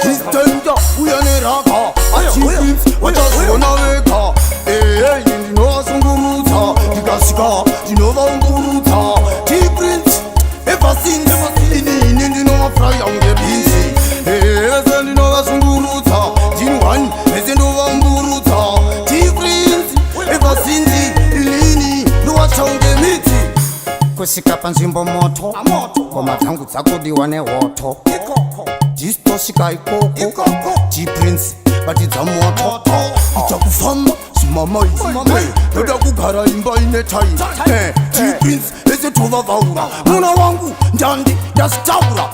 Kristenda uyaneraka Achipins wachazona weka ndinovasunguruta ndikasvika ndinovaungurudza T-Prince ever since inini ndinovafraya unge binzi ese ndinovasungurudza ndinwani ese ndovamburudza T-Prince ever since inini ndovatsva unge miti kusvika panzvimbo moto ngoma dzangu dzakudiwa nehoto dzisitosvika ikoko T-Prince batidza moto ichakufamba zvimamaizi ndoda kugara imba ine tairi T-Prince ese tovavhaura muna wangu ndandi ndazvitaura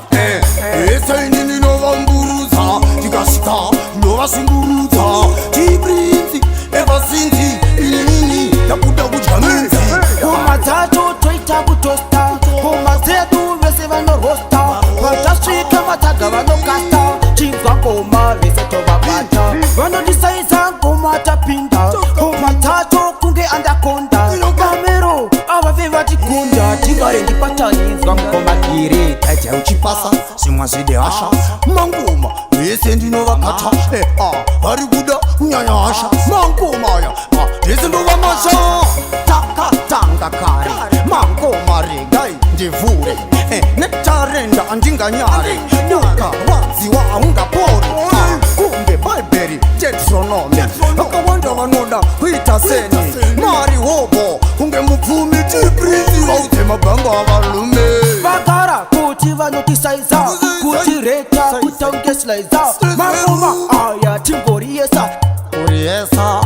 ese ini ndinovamburudza ndikasvika ndinovasungurudza T-Prince ever since inini ndakuda kudya minzi ngoma dzacho toita kutosta ngoma dzedu vese vanorosta vatasvika mataga vanokasta chingwa ngoma vese tovabata vanodisaidza ngoma tapinda ngoma dzacho kunge andakonda kamero avave vatikunda tingarendi patanidzwa ngoma iri taita uchipasa zvimwe zvide hasha mangoma vese ndinovakata vari kuda kunyanya hasha mangoma aya vese ndova masha takatanga kare mangoma regai ndivhure netarenda andinganyare ukarwadziwa haungapori kumbe bhaibheri tetronome vakawanda vanoda kuita seni mari hobo kunge mupfumi T-Prince vaudze mabhango avarume vagara kuti vanotisaidza kuti reta kutongeslaiza mangoma aya timboriesa kuriesa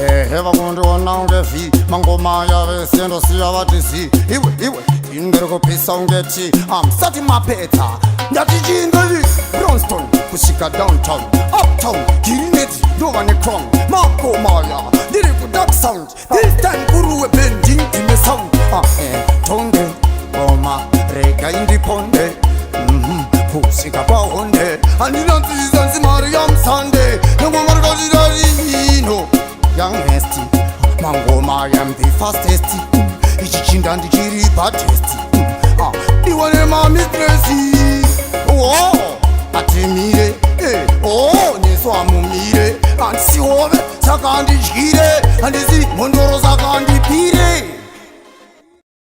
ehe vakundiona unge vhi mangoma aya vese ndosiya vati zi iwe indiri kupisa unge ti amsati mapeta ndati chingevi Bronston kusvika downtown uptown girineti ndova necrom mangoma aya ndiri kudark sound this time kuruwe bending ime sound tonde ngoma rega indiponde kusvika pahonde handina nziza nzimari yamusande nengoma rikazvirarino young hesti mangoma yam the fastest ichichinda ndichiri patesti iwane mamistresi atimire nesu amumire handisihove saka handidyire handisi mondoro saka handipire